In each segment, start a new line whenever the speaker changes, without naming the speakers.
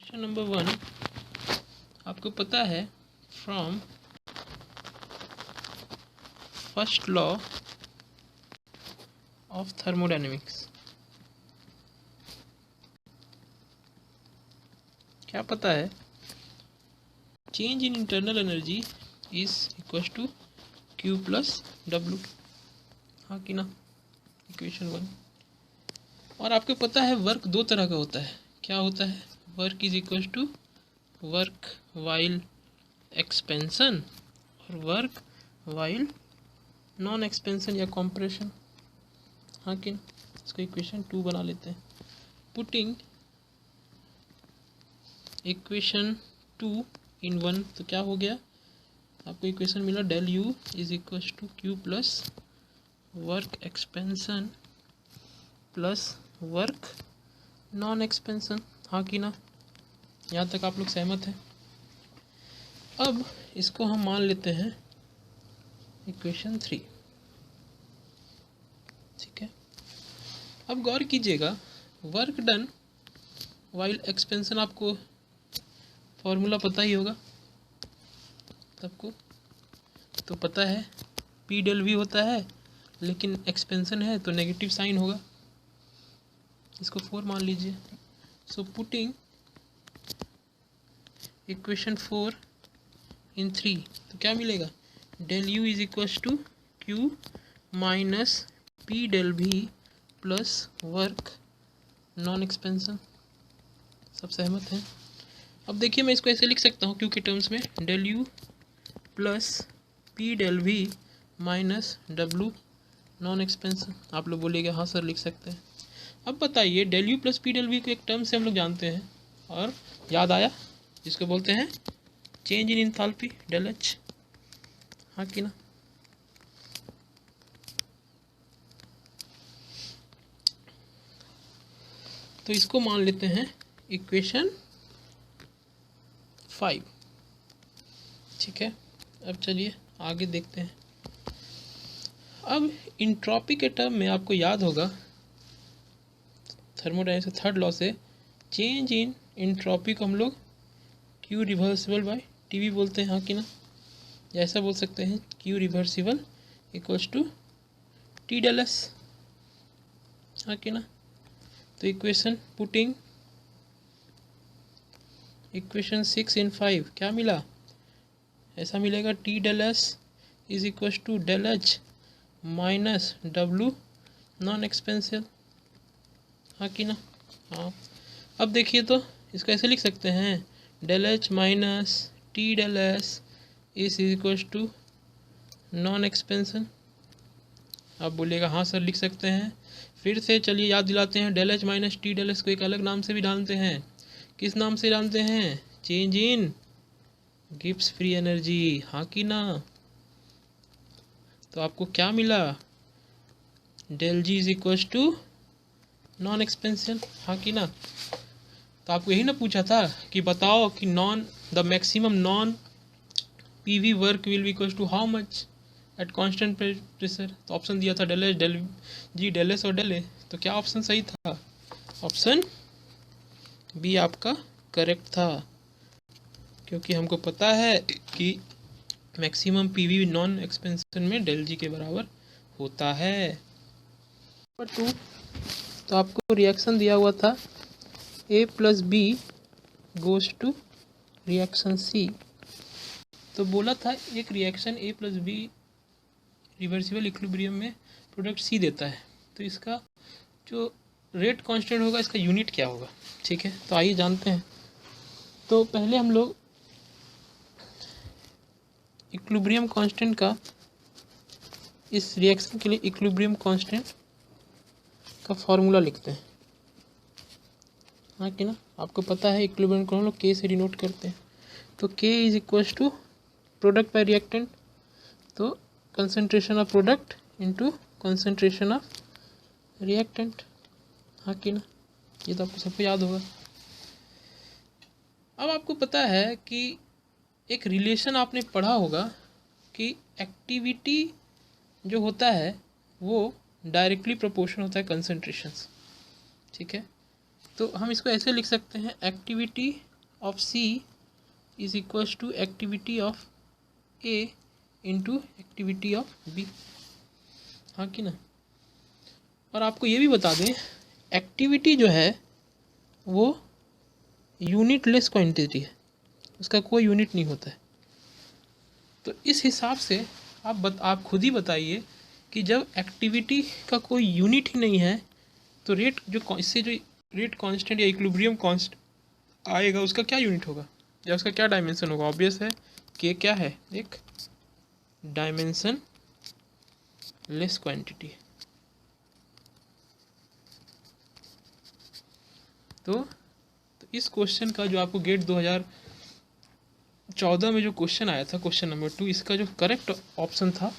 Question number 1, आपको पता है from first law of thermodynamics, क्या पता है? Change in internal energy is equal to Q plus W, हाँ कि ना? इक्वेशन 1। और आपको पता है वर्क दो तरह का होता है, क्या होता है? Work is equal to work while expansion और वर्क वाइल नॉन एक्सपेंशन या कॉम्प्रेशन, हाँ कि? इसको इक्वेशन 2 बना लेते हैं। पुटिंग इक्वेशन 2 इन 1, तो क्या हो गया? आपको इक्वेशन मिला del U is equal to Q plus work expansion plus work non expansion, हाँ कि ना? यहाँ तक आप लोग सहमत हैं? अब इसको हम मान लेते हैं इक्वेशन 3, ठीक है। अब गौर कीजिएगा, वर्क डन वाइल एक्सपेंशन, आपको फॉर्मूला पता ही होगा सबको, तो पता है P डेल V होता है, लेकिन एक्सपेंशन है तो नेगेटिव साइन होगा, इसको 4 मान लीजिए। सो पुटिंग इक्वेशन 4 इन 3, तो क्या मिलेगा? Del U is equal to Q minus P del V plus work non expansion, सब सहमत हैं? अब देखिए, मैं इसको ऐसे लिख सकता हूँ Q के टर्म्स में, del U plus P del V minus W non expansion. आप लोग बोलिएगा हाँ सर लिख सकते हैं। अब बताइए, del U plus P del V को एक टर्म से हम लोग जानते हैं, और याद आया, जिसको बोलते हैं change in enthalpy del H, हाँ कि ना? तो इसको मान लेते हैं इक्वेशन 5, ठीक है। अब चलिए आगे देखते हैं। अब इंट्रॉपी के टर्म में आपको याद होगा थर्मोडायनेमिक्स थर्ड लॉ से, चेंज इन इंट्रॉपी को हम लोग Q रिवर्सिबल बाय TV बोलते हैं, हाँ कि ना? या ऐसा बोल सकते हैं Q reversible equals to T del S, हाँ कि ना? तो इक्वेशन पुटिंग इक्वेशन 6 इन 5, क्या मिला? ऐसा मिलेगा T del S is equals to del H minus W non expensive, हाँ कि ना? हाँ। अब देखिए, तो इसको ऐसे लिख सकते हैं, del H minus T del S is equal to non expansion. आप बोलिएगा हाँ सर लिख सकते हैं। फिर से चलिए याद दिलाते हैं, del H minus T del S को एक अलग नाम से भी जानते हैं। किस नाम से जानते हैं? Change in Gibbs free energy, हाँ कि ना? तो आपको क्या मिला? Del G is equal to non expansion, हाँ कि ना? तो आपको यही ना पूछा था कि बताओ कि the maximum non PV work will be equal to how much at constant pressure. तो ऑप्शन दिया था del H, del G, del S और डेल A। तो क्या ऑप्शन सही था? ऑप्शन बी आपका करेक्ट था, क्योंकि हमको पता है कि मैक्सिमम PV नॉन एक्सपेंशन में डेल G के बराबर होता है। नंबर 2, तो आपको रिएक्शन दिया हुआ था A plus B goes to reaction C। तो बोला था एक reaction A plus B reversible equilibrium में प्रोडक्ट C देता है, तो इसका जो रेट कांस्टेंट होगा, इसका यूनिट क्या होगा? ठीक है, तो आइए जानते हैं। तो पहले हम लोग इक्विलिब्रियम कांस्टेंट का, इस रिएक्शन के लिए इक्विलिब्रियम कांस्टेंट का फॉर्मूला लिखते हैं, हाँ कि ना? आपको पता है इक्विलिब्रियम को हम लोग K से डिनोट करते हैं। तो K is equal to product by reactant, तो concentration of product into concentration of reactant, हाँ कि ना? ये तो आपको सबको याद होगा। अब आपको पता है कि एक रिलेशन आपने पढ़ा होगा कि एक्टिविटी जो होता है वो डायरेक्टली प्रोपोर्शनल होता है कंसंट्रेशंस, ठीक है। तो हम इसको ऐसे लिख सकते हैं, activity of C is equals to activity of A into activity of B, हाँ कि ना। और आपको ये भी बता दें, एक्टिविटी जो है वो यूनिटलेस क्वांटिटी है, उसका कोई यूनिट नहीं होता है। तो इस हिसाब से आप खुद ही बताइए कि जब एक्टिविटी का कोई यूनिट ही नहीं है तो रेट जो इससे जो रेट कांस्टेंट या इक्विलिब्रियम कांस्टेंट आएगा उसका क्या यूनिट होगा या उसका क्या डायमेंशन होगा। ऑब्वियस है कि क्या है, एक डायमेंशन लेस क्वांटिटी। तो इस क्वेश्चन का जो आपको गेट 2014 में जो क्वेश्चन आया था, क्वेश्चन नंबर 2, इसका जो करेक्ट ऑप्शन था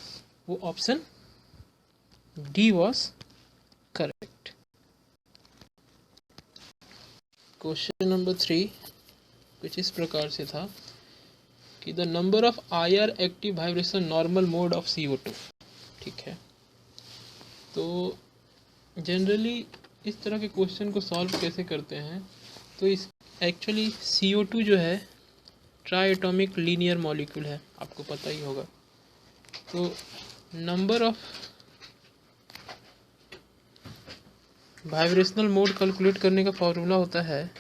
वो option D was correct. Question number 3 कुछ इस प्रकार से था कि the number of IR active vibration normal mode of CO2। ठीक है, तो जनरली इस तरह के क्वेश्चन को सॉल्व कैसे करते हैं, तो इस एक्चुअली CO2 जो है ट्राई एटॉमिक लीनियर मॉलिक्यूल है, आपको पता ही होगा। तो number of vibrational mode calculate करने का फॉर्मूला होता है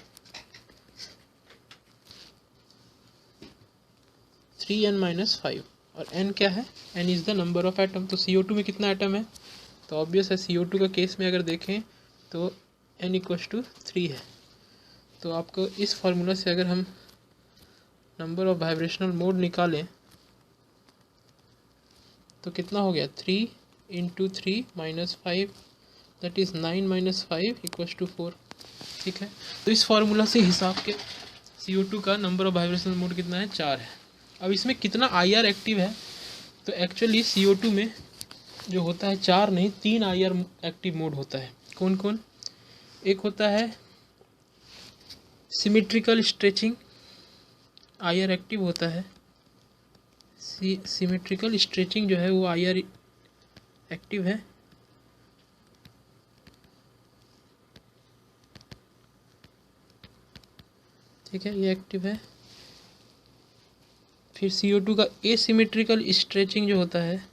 3n-5, और n क्या है, n is the number of atom. तो CO2 में कितना एटम है, तो ऑब्वियस है CO2 का केस में अगर देखें तो n = 3 है। तो आपको इस फार्मूला से अगर हम नंबर ऑफ वाइब्रेशनल मोड निकालें तो कितना हो गया, 3 × 3 - 5 दैट इज़ 9 - 5 = 4। ठीक है, तो इस फार्मूला से हिसाब के CO2 का नंबर ऑफ वाइब्रेशनल मोड कितना है, 4 है। अब इसमें कितना IR एक्टिव है, तो एक्चुअली CO2 में जो होता है 4 नहीं 3 IR एक्टिव मोड होता है। कौन कौन, एक होता है सिमेट्रिकल स्ट्रेचिंग, IR एक्टिव होता है। सिमेट्रिकल स्ट्रेचिंग जो है वो IR एक्टिव है। ठीक है, ये एक्टिव है। फिर CO2 का एसिमेट्रिकल स्ट्रेचिंग जो होता है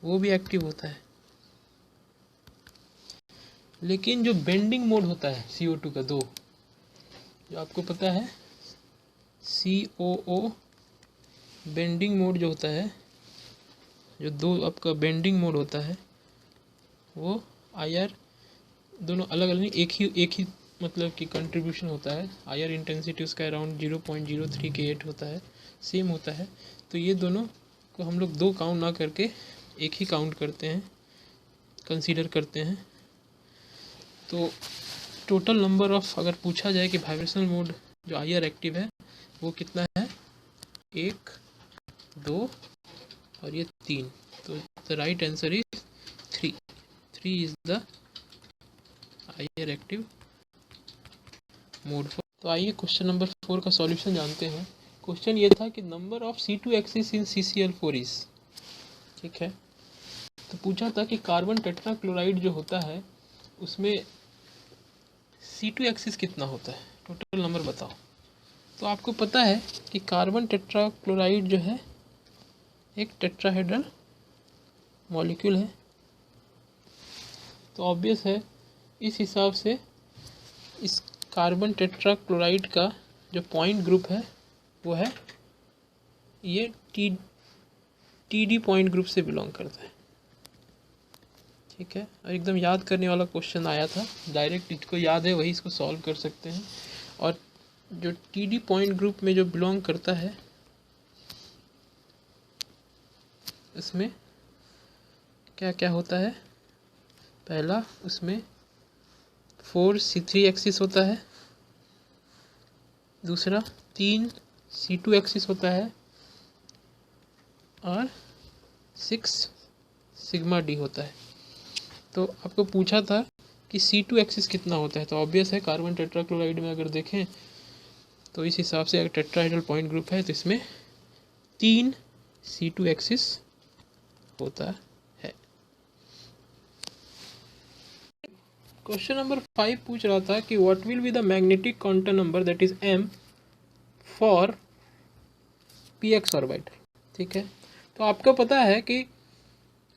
वो भी एक्टिव होता है। लेकिन जो बेंडिंग मोड होता है CO2 का 2, जो आपको पता है COO बेंडिंग मोड जो होता है, जो 2 आपका बेंडिंग मोड होता है वो IR दोनों अलग अलग नहीं, एक ही मतलब कि कंट्रीब्यूशन होता है। IR इंटेंसिटी उसका अराउंड 0.03 होता है, सेम होता है। तो ये दोनों को हम लोग 2 काउंट ना करके एक ही काउंट करते हैं, कंसीडर करते हैं। तो टोटल नंबर ऑफ अगर पूछा जाए कि वाइब्रेशनल मोड जो IR एक्टिव है वो कितना है, 1, 2 और ये 3। तो the right answer is 3 is the IR active mode. तो आइए क्वेश्चन नंबर 4 का सॉल्यूशन जानते हैं। क्वेश्चन ये था कि number of C2 axis in CCl4 is. ठीक है, तो पूछा था कि कार्बन टेट्रा क्लोराइड जो होता है उसमें C2 एक्सिस कितना होता है, टोटल नंबर बताओ। तो आपको पता है कि कार्बन टेट्रा क्लोराइड जो है एक टेट्राहेड्रल मॉलिक्यूल है। तो ऑब्वियस है इस हिसाब से इस कार्बन टेट्रा क्लोराइड का जो पॉइंट ग्रुप है वो है ये TD पॉइंट ग्रुप से बिलोंग करता है। ठीक है, और एकदम याद करने वाला क्वेश्चन आया था, डायरेक्ट जिसको याद है वही इसको सॉल्व कर सकते हैं। और जो TD पॉइंट ग्रुप में जो बिलोंग करता है इसमें क्या क्या होता है, पहला उसमें 4C3 एक्सिस होता है, दूसरा 3 C2 एक्सिस होता है और 6 सिग्मा D होता है। तो आपको पूछा था कि C2 एक्सिस कितना होता है, तो ऑब्वियस है कार्बन टेट्राक्लोराइड में अगर देखें तो इस हिसाब से अगर टेट्राहेड्रल पॉइंट ग्रुप है तो इसमें 3 C2 एक्सिस होता है। क्वेश्चन नंबर 5 पूछ रहा था कि what will be the magnetic quantum number that is m for px orbital. ठीक है, तो आपको पता है कि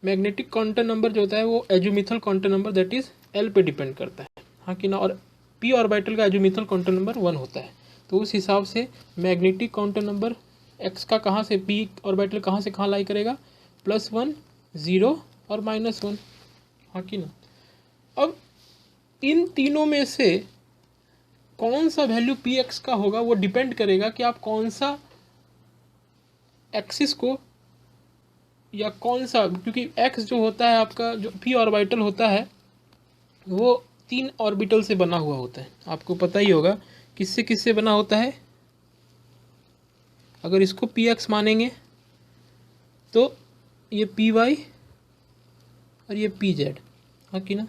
मैग्नेटिक क्वांटम नंबर जो होता है वो azimuthal quantum number that is l पे डिपेंड करता है, हाँ कि ना। और p ऑर्बिटल का एजुमिथल क्वांटम नंबर 1 होता है। तो उस हिसाब से मैग्नेटिक क्वांटम नंबर x का कहाँ से p ऑर्बिटल कहाँ से कहाँ लाई करेगा, +1 0 और -1, हाँ कि ना। अब इन तीनों में से कौन सा वैल्यू पी एक्स का होगा वो डिपेंड करेगा कि आप कौन सा एक्सिस को या कौन सा, क्योंकि एक्स जो होता है आपका जो पी ऑर्बिटल होता है वो 3 ऑर्बिटल से बना हुआ होता है। आपको पता ही होगा किससे किससे बना होता है। अगर इसको पी एक्स मानेंगे तो ये पी वाई और ये पी जेड, हाँ कि ना।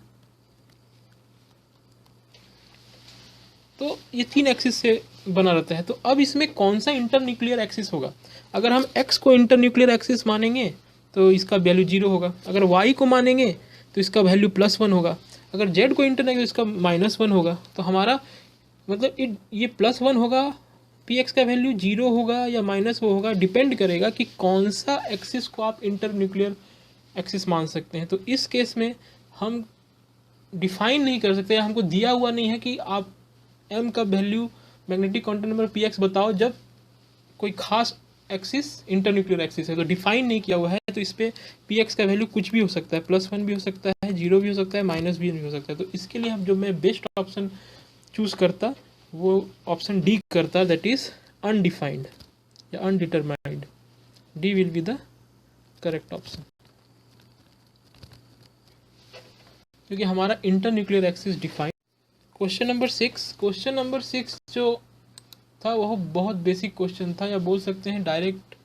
तो ये 3 एक्सिस से बना रहता है। तो अब इसमें कौन सा इंटर न्यूक्लियर एक्सिस होगा। अगर हम x को इंटर न्यूक्लियर एक्सिस मानेंगे तो इसका वैल्यू 0 होगा। अगर y को मानेंगे तो इसका वैल्यू +1 होगा। अगर z को इंटर नहीं तो इसका -1 होगा। तो हमारा मतलब ये +1 होगा, पी एक्स का वैल्यू 0 होगा या माइनस वो होगा, डिपेंड करेगा कि कौन सा एक्सिस को आप इंटर न्यूक्लियर एक्सिस मान सकते हैं। तो इस केस में हम डिफाइन नहीं कर सकते, हमको दिया हुआ नहीं है कि आप m का value magnetic quantum number P x बताओ जब कोई खास एक्सिस इंटरन्यूक्लियर एक्सिस है, तो डिफाइन नहीं किया हुआ है। तो इस पर पी एक्स का वैल्यू कुछ भी हो सकता है, +1 भी हो सकता है, 0 भी हो सकता है, माइनस भी हो सकता है। तो इसके लिए हम जो मैं बेस्ट ऑप्शन चूज करता वो ऑप्शन डी करता, दैट इज अनडिफाइंड या undetermined. D will be the correct option, क्योंकि हमारा internuclear axis defined. Question number 6 जो था वह बहुत बेसिक क्वेश्चन था, या बोल सकते हैं डायरेक्ट,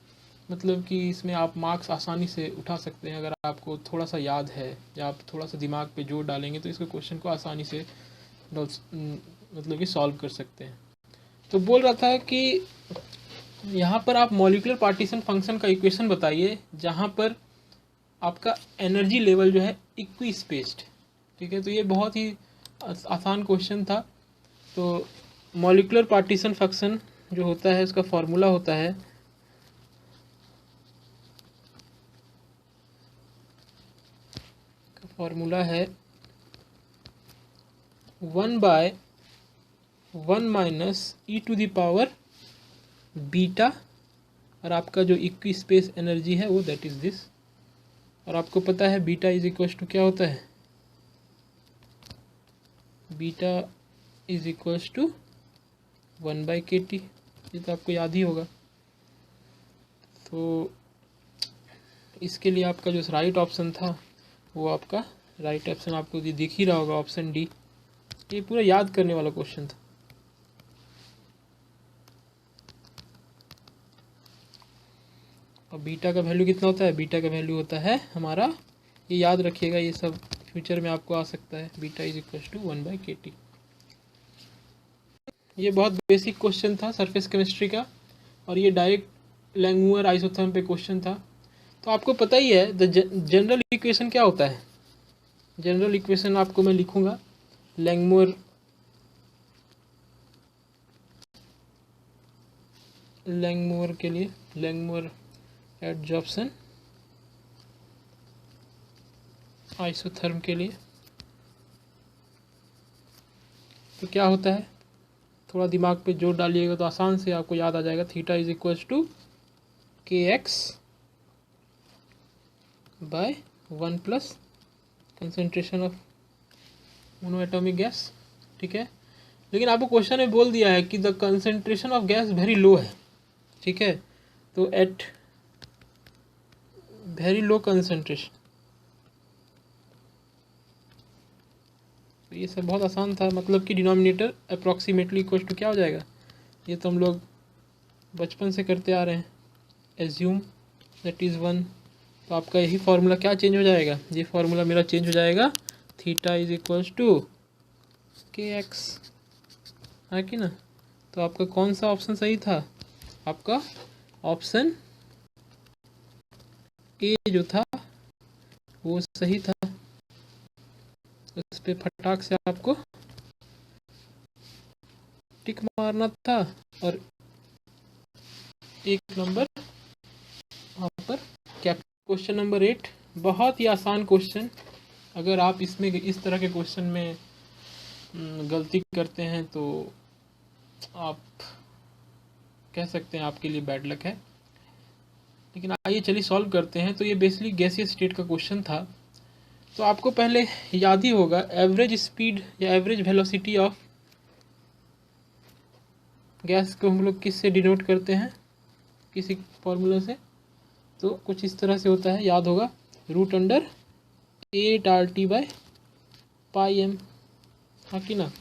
मतलब कि इसमें आप मार्क्स आसानी से उठा सकते हैं अगर आपको थोड़ा सा याद है या आप थोड़ा सा दिमाग पे जोर डालेंगे तो इसको क्वेश्चन को आसानी से मतलब कि सॉल्व कर सकते हैं। तो बोल रहा था कि यहाँ पर आप मॉलिक्यूलर पार्टीशन फंक्शन का इक्वेशन बताइए जहाँ पर आपका एनर्जी लेवल जो है इक्वी स्पेस्ड। ठीक है, तो ये बहुत ही आसान क्वेश्चन था। तो मॉलिक्यूलर पार्टीशन फंक्शन जो होता है उसका फॉर्मूला होता है है 1/1 - e⁻ बीटा, और आपका जो इक्वी स्पेस एनर्जी है वो दैट इज दिस। और आपको पता है बीटा इज इक्वल टू क्या होता है, beta is equal to 1/kT। ये तो आपको याद ही होगा। तो इसके लिए आपका जो राइट ऑप्शन था वो आपका राइट ऑप्शन आपको दिख ही रहा होगा, ऑप्शन डी। ये पूरा याद करने वाला क्वेश्चन था। और बीटा का वैल्यू कितना होता है, बीटा का वैल्यू होता है हमारा, ये याद रखिएगा, ये सब फ्यूचर में आपको आ सकता है, beta is equal to 1/kT। ये बहुत बेसिक क्वेश्चन था सरफेस केमिस्ट्री का, और ये डायरेक्ट लैंगमुअर आइसोथर्म पे क्वेश्चन था। तो आपको पता ही है द जनरल इक्वेशन क्या होता है। जनरल इक्वेशन आपको मैं लिखूंगा, लैंगमुअर के लिए, लैंगमुअर एडजॉर्प्शन आइसोथर्म के लिए। तो क्या होता है, थोड़ा दिमाग पे जोर डालिएगा तो आसान से आपको याद आ जाएगा। Theta is equal to kx by 1 plus concentration of monoatomic gas. ठीक है, लेकिन आपको क्वेश्चन में बोल दिया है कि the concentration of gas very low है। ठीक है, तो एट वेरी लो कंसंट्रेशन, तो ये सब बहुत आसान था। मतलब कि डिनोमिनेटर अप्रॉक्सीमेटली इक्वल टू क्या हो जाएगा, ये तो हम लोग बचपन से करते आ रहे हैं, एज्यूम दैट इज़ 1। तो आपका यही फार्मूला क्या चेंज हो जाएगा, ये फार्मूला मेरा चेंज हो जाएगा, theta is equals to kx, है कि ना। तो आपका कौन सा ऑप्शन सही था, आपका ऑप्शन ए जो था वो सही था। पे फटाक से आपको टिक मारना था और 1 नंबर वहाँ पर क्या। क्वेश्चन नंबर 8 बहुत ही आसान क्वेश्चन। अगर आप इसमें इस तरह के क्वेश्चन में गलती करते हैं तो आप कह सकते हैं आपके लिए बैड लक है। लेकिन आइए चलिए सॉल्व करते हैं। तो ये बेसिकली गैसीय स्टेट का क्वेश्चन था। तो आपको पहले याद ही होगा एवरेज स्पीड या एवरेज वेलोसिटी ऑफ गैस को हम लोग किससे डिनोट करते हैं, किसी फॉर्मूला से। तो कुछ इस तरह से होता है, याद होगा, √8RT/πm, हाँ कि ना।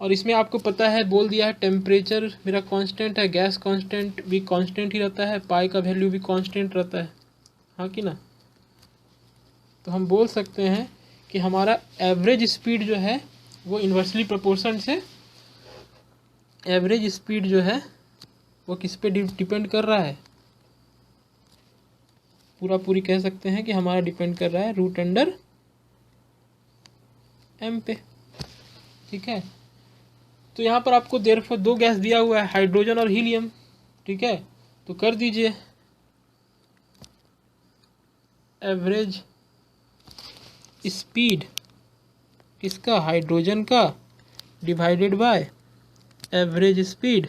और इसमें आपको पता है, बोल दिया है टेम्परेचर मेरा कांस्टेंट है, गैस कांस्टेंट भी कांस्टेंट ही रहता है, पाई का वैल्यू भी कांस्टेंट रहता है, हाँ कि ना। तो हम बोल सकते हैं कि हमारा एवरेज स्पीड जो है वो इन्वर्सली प्रोपोर्शन से एवरेज स्पीड जो है वो किस पे डिपेंड कर रहा है, पूरी कह सकते हैं कि हमारा डिपेंड कर रहा है √m पे, ठीक है। तो यहाँ पर आपको देयरफॉर 2 गैस दिया हुआ है, हाइड्रोजन और हीलियम, ठीक है। तो कर दीजिए एवरेज स्पीड किसका, हाइड्रोजन का, divided by average speed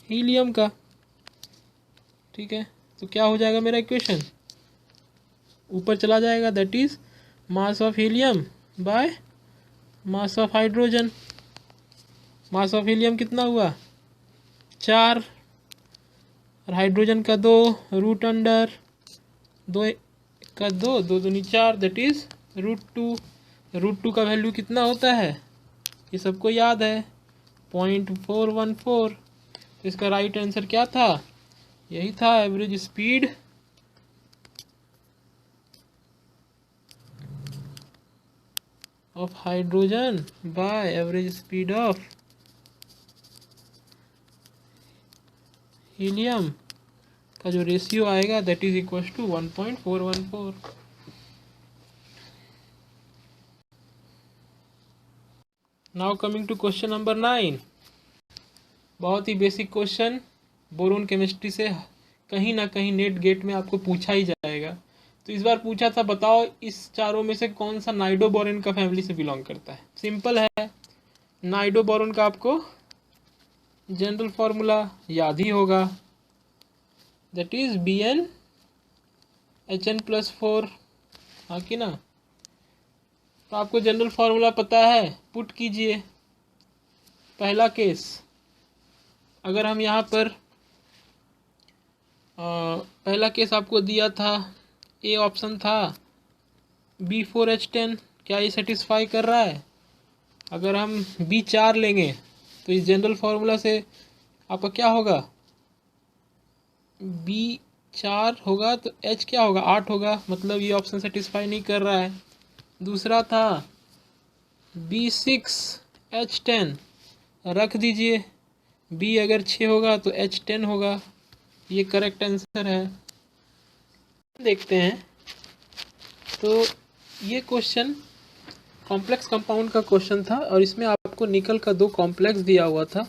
helium का, ठीक है। तो क्या हो जाएगा मेरा इक्वेशन, ऊपर चला जाएगा, that is mass of helium by mass of hydrogen. Mass of helium कितना हुआ 4 और हाइड्रोजन का 2, √2 का 2, 2 दूनी 4, दैट इज √2। √2 का वैल्यू कितना होता है ये सबको याद है, 0.414। तो इसका राइट आंसर क्या था, यही था, average speed of hydrogen by average speed of helium का जो रेशियो आएगा that is equal to 1.414। Now coming to question number 9, बहुत ही बेसिक क्वेश्चन, बोरोन केमिस्ट्री से कहीं ना कहीं नेट गेट में आपको पूछा ही जाएगा। तो इस बार पूछा था, बताओ इस चारों में से कौन सा नाइडोबोरोन का फैमिली से बिलोंग करता है। सिंपल है, नाइडोबोरोन का आपको जनरल फॉर्मूला याद ही होगा, दैट इज BnHn+4, हाँ कि ना। तो आपको जनरल फॉर्मूला पता है, पुट कीजिए। पहला केस, अगर हम यहाँ पर पहला केस आपको दिया था, ए ऑप्शन था B4H10, क्या ये सेटिस्फाई कर रहा है। अगर हम B4 लेंगे तो इस जनरल फार्मूला से आपका क्या होगा, B4 होगा तो H क्या होगा, 8 होगा, मतलब ये ऑप्शन सेटिस्फाई नहीं कर रहा है। दूसरा था B6H10, रख दीजिए, B अगर 6 होगा तो H10 होगा, ये करेक्ट आंसर है। देखते हैं, तो ये क्वेश्चन कॉम्प्लेक्स कंपाउंड का क्वेश्चन था और इसमें आपको निकल का 2 कॉम्प्लेक्स दिया हुआ था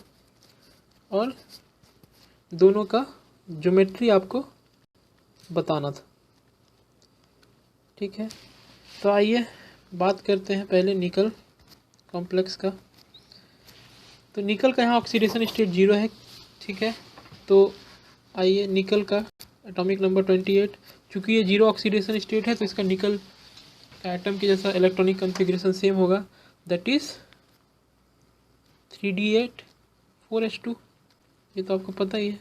और दोनों का ज्योमेट्री आपको बताना था, ठीक है। तो आइए बात करते हैं पहले निकल कॉम्प्लेक्स का। तो निकल का यहाँ ऑक्सीडेशन स्टेट 0 है, ठीक है। तो आइए निकल का एटॉमिक नंबर 28, चूँकि ये 0 ऑक्सीडेशन स्टेट है तो इसका निकल का एटम के जैसा इलेक्ट्रॉनिक कॉन्फ़िगरेशन सेम होगा, दैट इज़ 3d8 4s2, ये तो आपको पता ही है,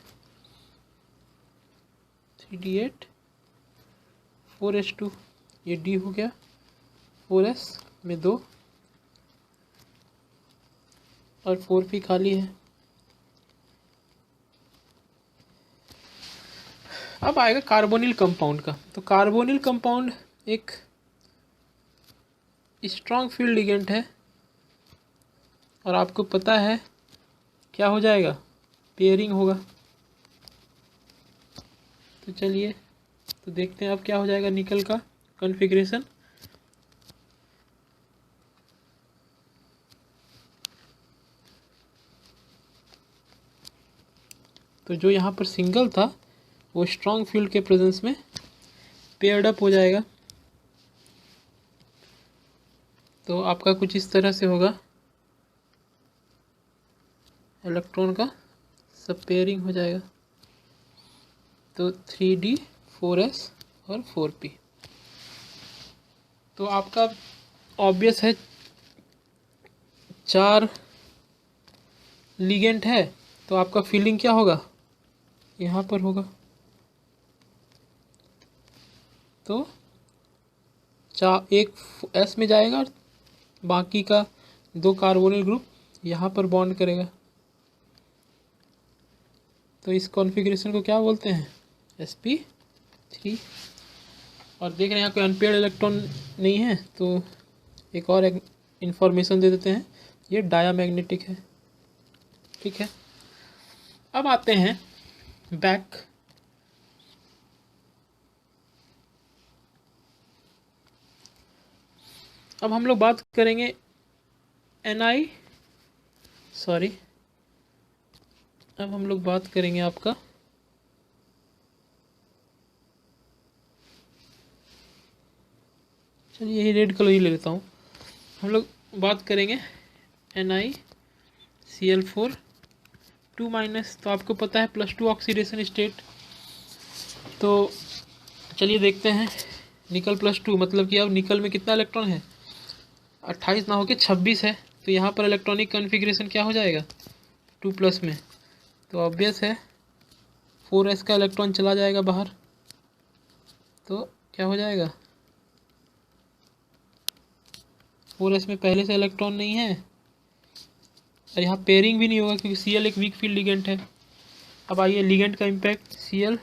3d8 4s2, ये d हो गया, 4s में 2 और 4p खाली है। अब आएगा कार्बोनिल कंपाउंड का। तो कार्बोनिल कंपाउंड एक स्ट्रॉन्ग फील्ड लिगेंड है और आपको पता है क्या हो जाएगा, पेयरिंग होगा। तो चलिए तो देखते हैं अब क्या हो जाएगा निकल का कॉन्फ़िगरेशन। तो जो यहाँ पर सिंगल था वो स्ट्रॉन्ग फील्ड के प्रेजेंस में पेयर्ड अप हो जाएगा। तो आपका कुछ इस तरह से होगा, इलेक्ट्रॉन का सब पेयरिंग हो जाएगा। तो 3d 4s और 4p। तो आपका ऑब्वियस है 4 लिगेंड है, तो आपका फील्डिंग क्या होगा, यहाँ पर होगा। तो एक s में जाएगा और बाकी का 2 कार्बोनिल ग्रुप यहाँ पर बॉन्ड करेगा। तो इस कॉन्फ़िगरेशन को क्या बोलते हैं, sp3। और देख रहे हैं यहाँ कोई अनपेयर्ड इलेक्ट्रॉन नहीं है, तो एक और इंफॉर्मेशन दे देते हैं, ये डायामैग्नेटिक है। ठीक है, अब आते हैं बैक। अब हम लोग बात करेंगे अब हम लोग बात करेंगे आपका चलिए यही रेड कलर ही ले लेता हूँ। हम लोग बात करेंगे NiCl4 2-। तो आपको पता है +2 ऑक्सीडेशन स्टेट। तो चलिए देखते हैं, निकल +2 मतलब कि अब निकल में कितना इलेक्ट्रॉन है, 28 ना होके 26 है। तो यहाँ पर इलेक्ट्रॉनिक कॉन्फ़िगरेशन क्या हो जाएगा, 2+ में। तो ऑब्वियस है 4s का इलेक्ट्रॉन चला जाएगा बाहर, तो क्या हो जाएगा, 4s में पहले से इलेक्ट्रॉन नहीं है और यहाँ पेयरिंग भी नहीं होगा क्योंकि Cl एक वीक फील्ड लिगेंड है। अब आइए लिगेंड का इम्पैक्ट, Cl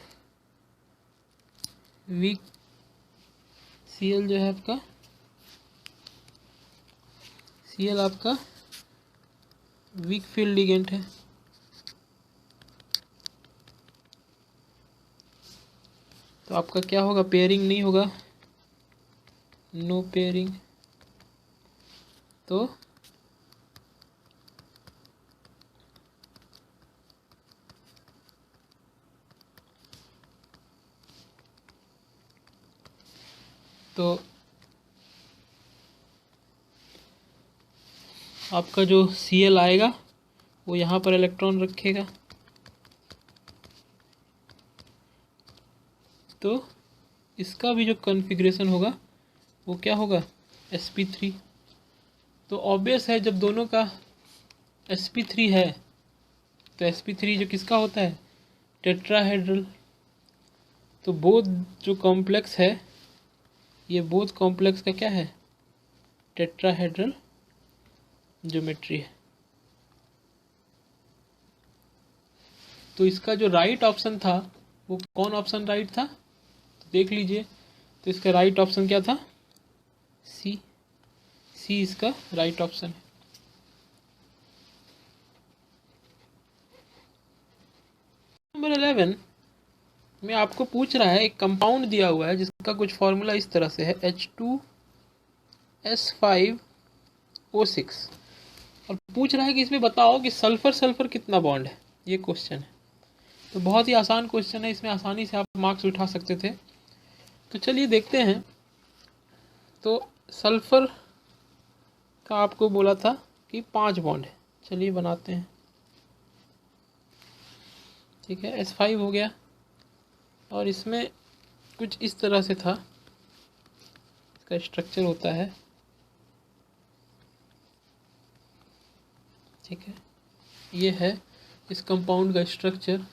जो है आपका, Cl आपका वीक फील्ड लिगेंड है। तो आपका क्या होगा, पेयरिंग नहीं होगा, नो पेयरिंग। तो आपका जो Cl आएगा वो यहाँ पर इलेक्ट्रॉन रखेगा। तो इसका भी जो कॉन्फ़िगरेशन होगा वो क्या होगा, sp3। तो ऑब्वियस है जब दोनों का sp3 है तो sp3 जो किसका होता है, टेट्राहेड्रल। तो बोथ जो कॉम्प्लेक्स है, ये बोथ कॉम्प्लेक्स का क्या है, टेट्राहेड्रल ज्योमेट्री है। तो इसका जो राइट ऑप्शन था वो कौन ऑप्शन राइट था, तो देख लीजिए। तो इसका राइट ऑप्शन क्या था, सी इसका राइट ऑप्शन है। नंबर 11 में आपको पूछ रहा है, एक कंपाउंड दिया हुआ है जिसका कुछ फॉर्मूला इस तरह से है, H2S5O6, और पूछ रहा है कि इसमें बताओ कि सल्फर सल्फर कितना बॉन्ड है, ये क्वेश्चन है। तो बहुत ही आसान क्वेश्चन है, इसमें आसानी से आप मार्क्स उठा सकते थे। तो चलिए देखते हैं। तो सल्फर का आपको बोला था कि 5 बॉन्ड है, चलिए बनाते हैं। ठीक है, S5 हो गया और इसमें कुछ इस तरह से था, इसका स्ट्रक्चर होता है। ठीक है, ये है इस कंपाउंड का स्ट्रक्चर।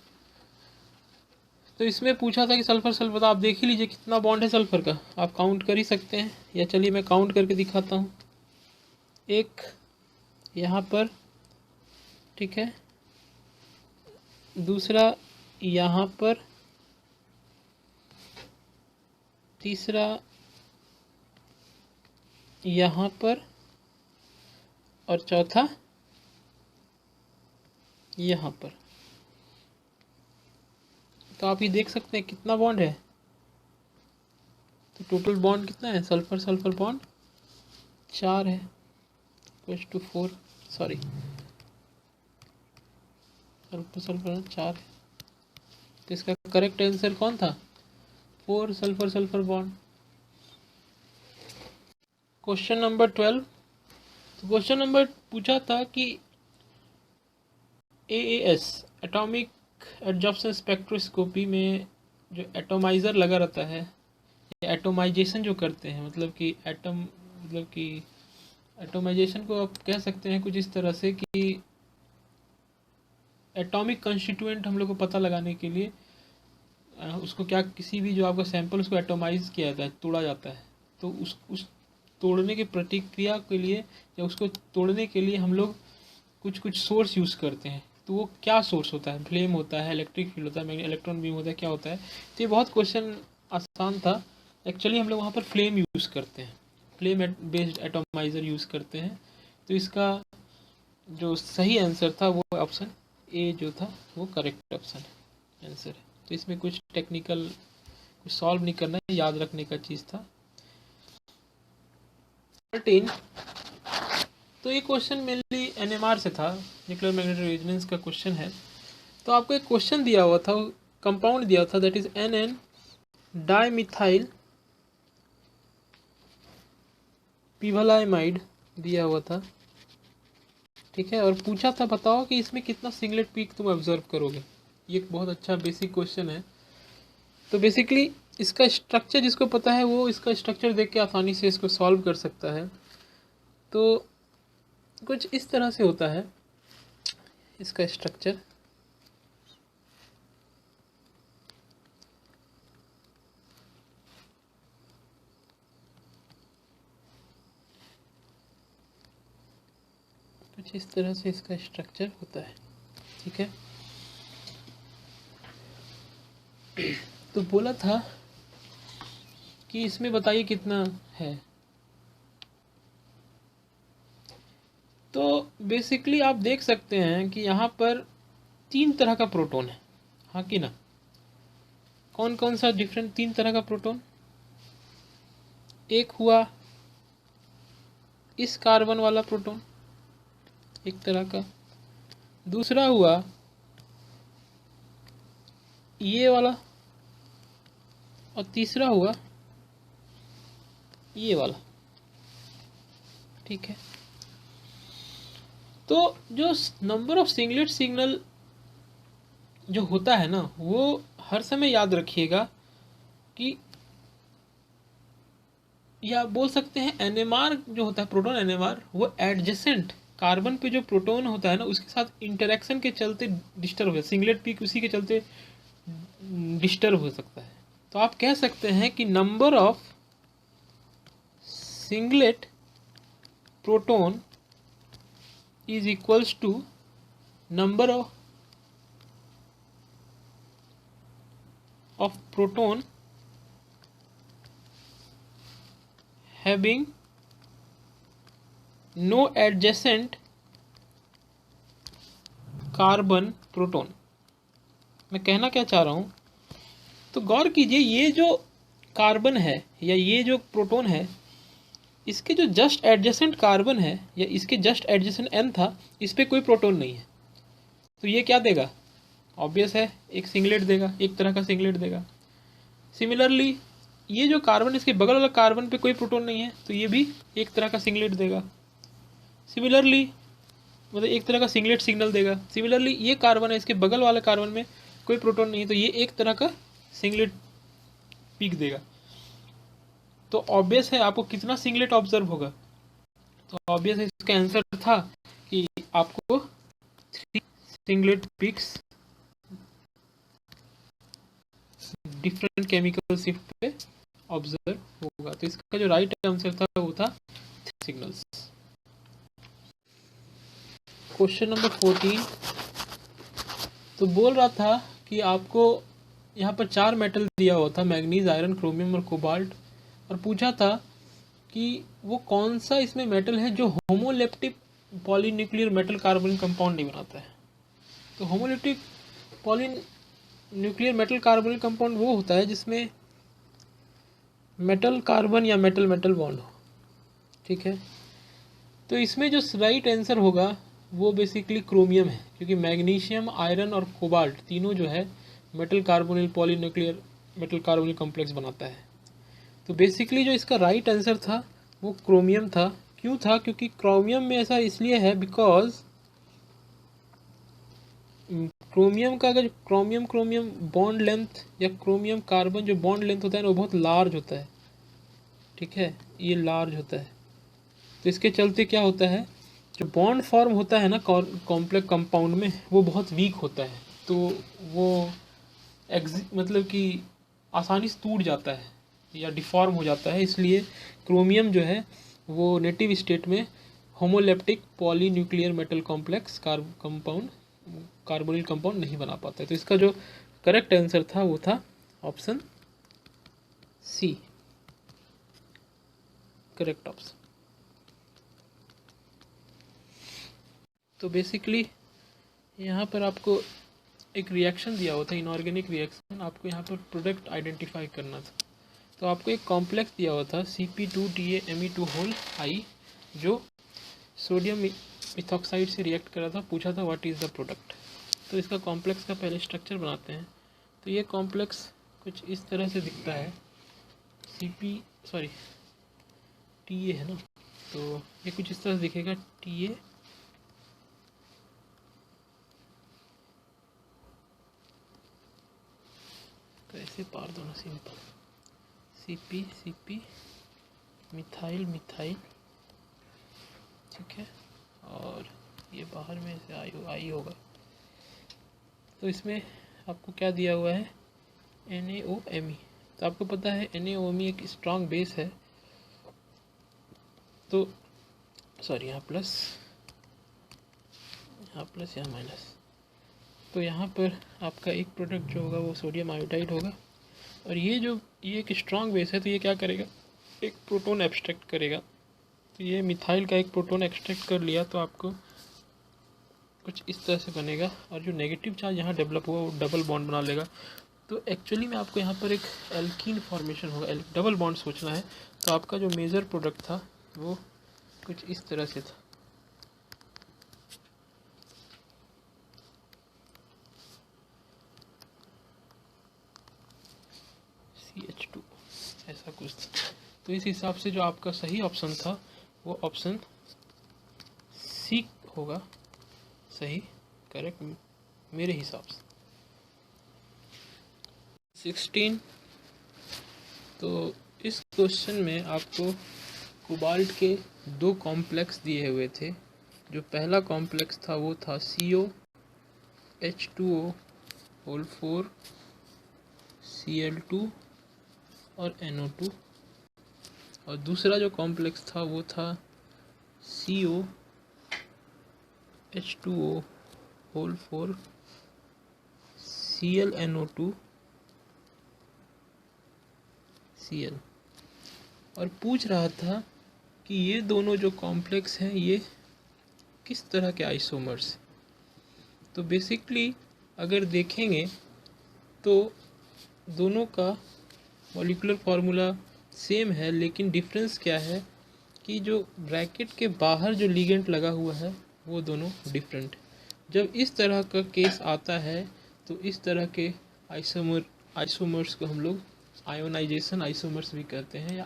तो इसमें पूछा था कि सल्फर सल्फर, तो आप देख ही लीजिए कितना बॉन्ड है सल्फर का, आप काउंट कर ही सकते हैं, या चलिए मैं काउंट करके दिखाता हूँ। एक यहाँ पर, ठीक है, दूसरा यहाँ पर, तीसरा यहाँ पर, और चौथा यहाँ पर। तो आप ये देख सकते हैं कितना बॉन्ड है। तो टोटल बॉन्ड कितना है, सल्फर सल्फर बॉन्ड 4 है, +4, सॉरी, सल्फर सल्फर 4 है। तो इसका करेक्ट आंसर कौन था? 4 sulphur sulphur bond. Question number 12। तो क्वेश्चन नंबर पूछा था कि AAS एटॉमिक एडजॉर्प्शन स्पेक्ट्रोस्कोपी में जो एटोमाइज़र लगा रहता है, एटोमाइजेशन जो करते हैं, मतलब कि एटम, मतलब कि एटोमाइजेशन को आप कह सकते हैं कुछ इस तरह से कि एटॉमिक कंस्टिट्यूएंट हम लोग को पता लगाने के लिए उसको क्या, किसी भी जो आपका सैंपल उसको एटोमाइज किया जाता है, तोड़ा जाता है, तो उस तोड़ने की प्रतिक्रिया के लिए या उसको तोड़ने के लिए हम लोग कुछ कुछ सोर्स यूज़ करते हैं। तो वो क्या सोर्स होता है? फ्लेम होता है, इलेक्ट्रिक फील्ड होता है, इलेक्ट्रॉन बीम होता है, क्या होता है? तो ये बहुत क्वेश्चन आसान था। एक्चुअली हम लोग वहाँ पर फ्लेम यूज़ करते हैं, फ्लेम बेस्ड एटोमाइज़र यूज़ करते हैं। तो इसका जो सही आंसर था वो ऑप्शन ए जो था वो करेक्ट ऑप्शन आंसर है। तो इसमें कुछ टेक्निकल कुछ सॉल्व नहीं करना है, याद रखने का चीज़ था। 13। तो ये क्वेश्चन मेनली NMR से था, न्यूक्लियर मैग्नेटिक रेजोनेंस का क्वेश्चन है। तो आपको एक क्वेश्चन दिया हुआ था, कंपाउंड दिया था, दैट इज NN डाइमिथाइल पिवलाइमाइड दिया हुआ था, ठीक है। और पूछा था बताओ कि इसमें कितना सिंगलेट पीक तुम ऑब्जर्व करोगे। ये एक बहुत अच्छा बेसिक क्वेश्चन है। तो बेसिकली इसका स्ट्रक्चर जिसको पता है वो इसका स्ट्रक्चर देख के आसानी से इसको सॉल्व कर सकता है। तो कुछ इस तरह से होता है इसका स्ट्रक्चर। कुछ इस तरह से इसका स्ट्रक्चर होता है, ठीक है। तो बोला था कि इसमें बताइए कितना है। तो बेसिकली आप देख सकते हैं कि यहाँ पर 3 तरह का प्रोटॉन है, हाँ कि ना? कौन कौन सा डिफरेंट 3 तरह का प्रोटॉन? एक हुआ इस कार्बन वाला प्रोटॉन, एक तरह का। दूसरा हुआ ये वाला, और तीसरा हुआ ये वाला, ठीक है। तो जो नंबर ऑफ सिंगलेट सिग्नल जो होता है ना, वो हर समय याद रखिएगा कि, या बोल सकते हैं NMR जो होता है, प्रोटॉन NMR, वो एडजेसेंट कार्बन पे जो प्रोटॉन होता है ना उसके साथ इंटरेक्शन के चलते डिस्टर्ब हो, सिंगलेट पीक उसी के चलते डिस्टर्ब हो सकता है। तो आप कह सकते हैं कि number of singlet proton is equals to number of proton having no adjacent carbon proton. मैं कहना क्या चाह रहा हूँ, तो गौर कीजिए, ये जो कार्बन है या ये जो प्रोटॉन है, इसके जो जस्ट एडजेसेंट कार्बन है या इसके जस्ट एडजेसेंट N था, इस पर कोई प्रोटॉन नहीं है। तो ये क्या देगा? ऑब्वियस है, एक सिंगलेट देगा, एक तरह का सिंगलेट देगा। सिमिलरली ये जो कार्बन, इसके बगल वाला कार्बन पे कोई प्रोटॉन नहीं है, तो ये भी एक तरह का सिंगलेट देगा। सिमिलरली मतलब एक तरह का सिंगलेट सिग्नल देगा। सिमिलरली ये कार्बन है, इसके बगल वाले कार्बन में कोई प्रोटॉन नहीं है, तो ये एक तरह का सिंगलेट पीक देगा। तो ऑब्वियस है आपको कितना सिंगलेट ऑब्जर्व होगा। तो ऑब्वियस है इसका आंसर था कि आपको 3 singlet peaks different chemical shift पे ऑब्जर्व होगा। तो इसका जो राइट आंसर था वो था 3 सिग्नल्स। Question number 14। तो बोल रहा था कि आपको यहाँ पर 4 मेटल दिया हुआ था, मैग्नीज, आयरन, क्रोमियम और कोबाल्ट, और पूछा था कि वो कौन सा इसमें मेटल है जो homoleptic polynuclear metal carbon compound नहीं बनाता है। तो homoleptic polynuclear metal carbon compound वो होता है जिसमें मेटल कार्बन या मेटल मेटल बॉन्ड हो, ठीक है। तो इसमें जो राइट आंसर होगा वो बेसिकली क्रोमियम है, क्योंकि मैग्नीशियम, आयरन और कोबाल्ट तीनों जो है metal carbonyl polynuclear metal carbonyl complex बनाता है। तो बेसिकली जो इसका राइट आंसर था वो क्रोमियम था। क्यों था? क्योंकि क्रोमियम में ऐसा इसलिए है बिकॉज क्रोमियम का अगर क्रोमियम क्रोमियम बॉन्ड लेंथ या क्रोमियम कार्बन जो बॉन्ड लेंथ होता है ना वो बहुत लार्ज होता है, ठीक है, ये लार्ज होता है। तो इसके चलते क्या होता है, जो बॉन्ड फॉर्म होता है ना कॉम्प्लेक्स कंपाउंड में वो बहुत वीक होता है, तो वो मतलब कि आसानी से टूट जाता है या डिफॉर्म हो जाता है। इसलिए क्रोमियम जो है वो नेटिव स्टेट में homoleptic polynuclear metal complex carbonyl compound नहीं बना पाता है। तो इसका जो करेक्ट आंसर था वो था ऑप्शन सी, करेक्ट ऑप्शन। तो बेसिकली यहाँ पर आपको एक रिएक्शन दिया हुआ था, इनऑर्गेनिक रिएक्शन, आपको यहाँ पर प्रोडक्ट आइडेंटिफाई करना था। तो आपको एक कॉम्प्लेक्स दिया हुआ था Cp2TaMe2 जो सोडियम मिथॉक्साइड से रिएक्ट कर रहा था, पूछा था व्हाट इज़ द प्रोडक्ट। तो इसका कॉम्प्लेक्स का पहले स्ट्रक्चर बनाते हैं। तो ये कॉम्प्लेक्स कुछ इस तरह से दिखता है, TA है ना, तो ये कुछ इस तरह से दिखेगा, TA तो ऐसे पार दो ना, सिंपल, CP मिथाइल मिथाइल, ठीक है, और ये बाहर में से आई होगा। तो इसमें आपको क्या दिया हुआ है, NaOMe। तो आपको पता है NaOMe एक स्ट्रॉन्ग बेस है, तो सॉरी यहाँ प्लस यहाँ माइनस। तो यहाँ पर आपका एक प्रोडक्ट जो होगा वो सोडियम आयोडाइड होगा, और ये एक स्ट्रॉन्ग बेस है तो ये क्या करेगा, एक प्रोटॉन एब्स्ट्रैक्ट करेगा। तो ये मिथाइल का एक प्रोटॉन एक्सट्रैक्ट कर लिया तो आपको कुछ इस तरह से बनेगा, और जो नेगेटिव चार्ज यहाँ डेवलप हुआ वो डबल बॉन्ड बना लेगा। तो एक्चुअली में आपको यहाँ पर एक एल्कीन फॉर्मेशन होगा, डबल बॉन्ड सोचना है। तो आपका जो मेजर प्रोडक्ट था वो कुछ इस तरह से था, CH2 ऐसा कुछ था। तो इस हिसाब से जो आपका सही ऑप्शन था वो ऑप्शन सी होगा सही, करेक्ट मेरे हिसाब से। 16, तो इस क्वेश्चन में आपको कोबाल्ट के 2 कॉम्प्लेक्स दिए हुए थे। जो पहला कॉम्प्लेक्स था वो था COH2O4 Cl2 और NO2, और दूसरा जो कॉम्प्लेक्स था वो था COH2O4 ClNO2 Cl, और पूछ रहा था कि ये दोनों जो कॉम्प्लेक्स हैं ये किस तरह के आइसोमर्स। तो बेसिकली अगर देखेंगे तो दोनों का मॉलिक्यूलर फार्मूला सेम है, लेकिन डिफरेंस क्या है कि जो ब्रैकेट के बाहर जो लिगेंड लगा हुआ है वो दोनों डिफरेंट। जब इस तरह का केस आता है तो इस तरह के आइसोमर्स को हम लोग आयोनाइजेशन आइसोमर्स भी कहते हैं, या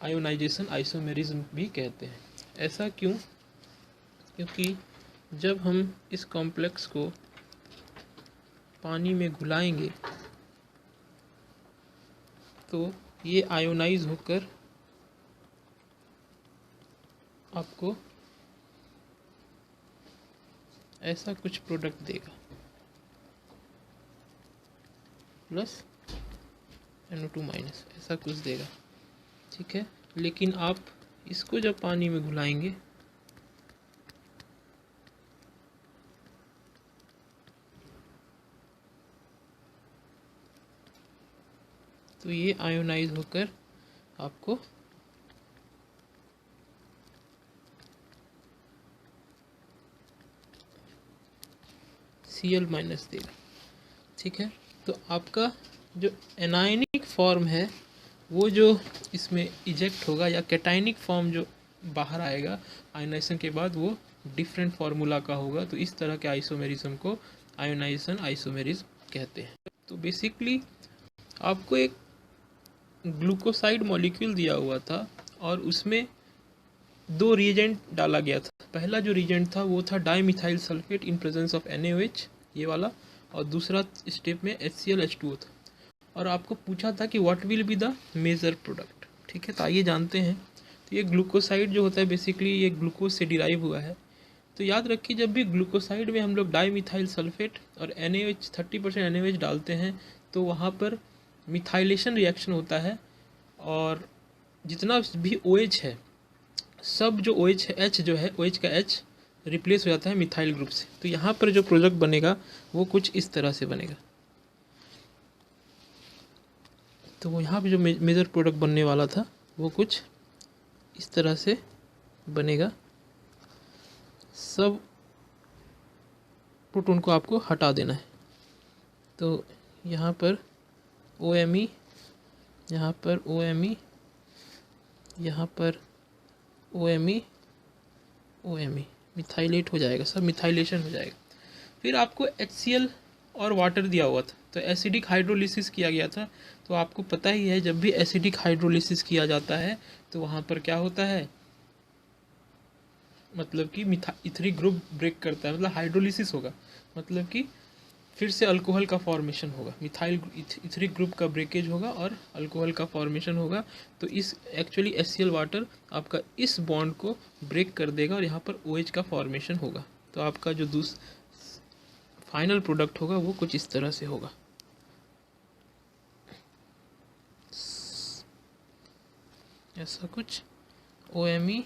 आयोनाइजेशन आइसोमेरिज्म भी कहते हैं। ऐसा क्यों? क्योंकि जब हम इस कॉम्प्लेक्स को पानी में घुलाएंगे तो ये आयोनाइज होकर आपको ऐसा कुछ प्रोडक्ट देगा, प्लस NO2 माइनस, ऐसा कुछ देगा, ठीक है। लेकिन आप इसको जब पानी में घुलाएंगे तो ये आयोनाइज होकर आपको Cl माइनस देगा, ठीक है। तो आपका जो एनायनिक फॉर्म है वो जो इसमें इजेक्ट होगा, या कैटायनिक फॉर्म जो बाहर आएगा आयनाइजेशन के बाद, वो डिफरेंट फार्मूला का होगा। तो इस तरह के आइसोमेरिज्म को आयोनाइजेशन आइसोमेरिज्म कहते हैं। तो बेसिकली आपको एक ग्लूकोसाइड मॉलिक्यूल दिया हुआ था और उसमें दो रिएजेंट डाला गया था। पहला जो रिएजेंट था वो था dimethyl sulphate in presence of NaOH, ये वाला, और दूसरा स्टेप में HClH2O था। और आपको पूछा था कि what will be the major product. ठीक है, तो आइए जानते हैं। तो ये ग्लूकोसाइड जो होता है बेसिकली ये ग्लूकोज से डिराइव हुआ है। तो याद रखिए जब भी ग्लूकोसाइड में हम लोग डाईमिथाइल सल्फेट और NaOH 30% NaOH डालते हैं तो वहाँ पर मिथाइलेशन रिएक्शन होता है और जितना भी OH है सब जो OH है, H जो है OH का H रिप्लेस हो जाता है मिथाइल ग्रुप से। तो यहाँ पर जो प्रोडक्ट बनेगा वो कुछ इस तरह से बनेगा। तो वो यहाँ पे जो मेजर प्रोडक्ट बनने वाला था वो कुछ इस तरह से बनेगा। सब प्रोटॉन को आपको हटा देना है। तो यहाँ पर OMe, यहाँ पर OMe, यहाँ पर OMe, OMe मिथाइलेट हो जाएगा, सब मिथाइलेशन हो जाएगा। फिर आपको HCl और वाटर दिया हुआ था, तो एसिडिक हाइड्रोलिसिस किया गया था। तो आपको पता ही है जब भी एसिडिक हाइड्रोलिसिस किया जाता है तो वहाँ पर क्या होता है, मतलब कि इथरिक ग्रुप ब्रेक करता है, मतलब हाइड्रोलिसिस होगा, मतलब कि फिर से अल्कोहल का फॉर्मेशन होगा, मिथाइल इथरिक ग्रुप का ब्रेकेज होगा और अल्कोहल का फॉर्मेशन होगा। तो इस एक्चुअली HCl वाटर आपका इस बॉन्ड को ब्रेक कर देगा और यहाँ पर OH का फॉर्मेशन होगा। तो आपका जो फाइनल प्रोडक्ट होगा वो कुछ इस तरह से होगा। ऐसा कुछ OMe,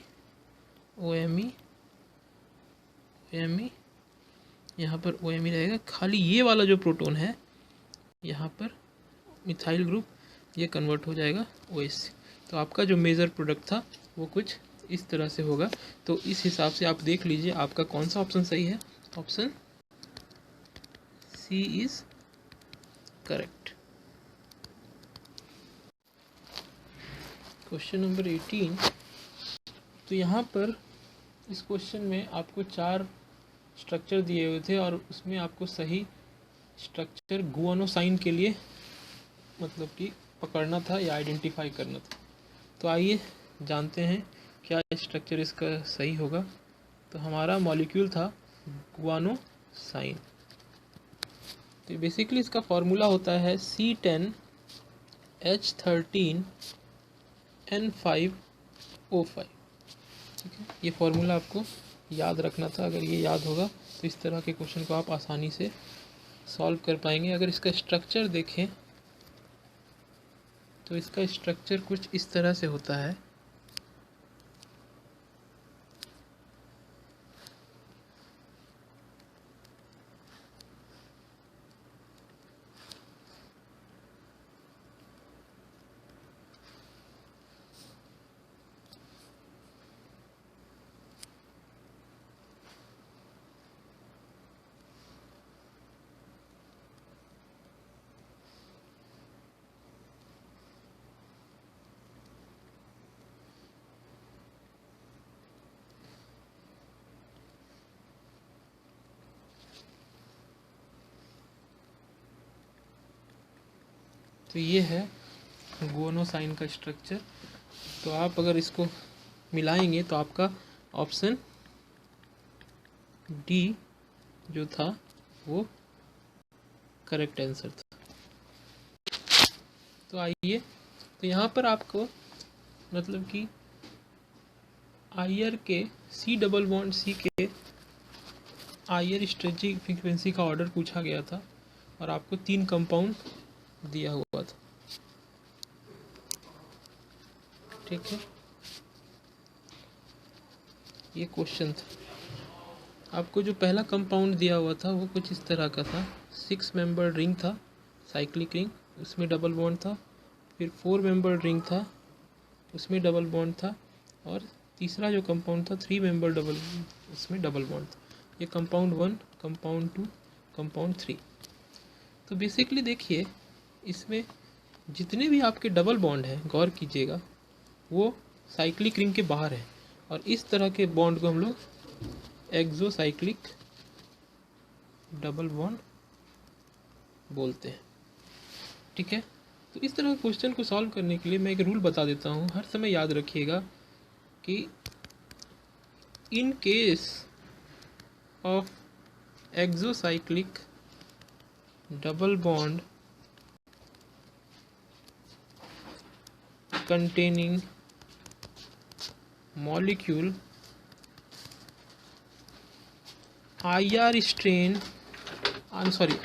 OMe, OMe, यहाँ पर OMe रहेगा। खाली ये वाला जो प्रोटॉन है यहाँ पर मिथाइल ग्रुप ये कन्वर्ट हो जाएगा OH से। तो आपका जो मेजर प्रोडक्ट था वो कुछ इस तरह से होगा। तो इस हिसाब से आप देख लीजिए आपका कौन सा ऑप्शन सही है। Option C is correct. Question number 18। तो यहाँ पर इस क्वेश्चन में आपको 4 स्ट्रक्चर दिए हुए थे और उसमें आपको सही स्ट्रक्चर गुआनोसाइन के लिए मतलब कि पकड़ना था या आइडेंटिफाई करना था। तो आइए जानते हैं क्या स्ट्रक्चर इसका सही होगा। तो हमारा मॉलिक्यूल था गुआनोसाइन। तो बेसिकली इसका फॉर्मूला होता है C10H13N5O5। ठीक है, ये फॉर्मूला आपको याद रखना था। अगर ये याद होगा तो इस तरह के क्वेश्चन को आप आसानी से सॉल्व कर पाएंगे। अगर इसका स्ट्रक्चर देखें तो इसका स्ट्रक्चर कुछ इस तरह से होता है। तो ये है गुआनोसाइन का स्ट्रक्चर। तो आप अगर इसको मिलाएंगे तो आपका ऑप्शन डी जो था वो करेक्ट आंसर था। तो आइए, तो यहाँ पर आपको मतलब कि आयर के C+C के आयर स्ट्रेचिंग फ्रीक्वेंसी का ऑर्डर पूछा गया था और आपको 3 कंपाउंड दिया हुआ था। ठीक है, ये क्वेश्चन था। आपको जो पहला कंपाउंड दिया हुआ था वो कुछ इस तरह का था। 6 मेंबर रिंग था, साइक्लिक रिंग, उसमें डबल बॉन्ड था। फिर 4 मेंबर रिंग था, उसमें डबल बॉन्ड था। और तीसरा जो कंपाउंड था 3 मेंबर डबल, उसमें डबल बॉन्ड था। ये कंपाउंड 1, कंपाउंड 2, कंपाउंड 3। तो बेसिकली देखिए इसमें जितने भी आपके डबल बॉन्ड हैं, गौर कीजिएगा, वो साइक्लिक रिंग के बाहर है। और इस तरह के बॉन्ड को हम लोग एक्सोसाइक्लिक डबल बॉन्ड बोलते हैं। ठीक है, तो इस तरह के क्वेश्चन को सॉल्व करने के लिए मैं एक रूल बता देता हूँ, हर समय याद रखिएगा कि in case of exocyclic double bond containing molecule IR strain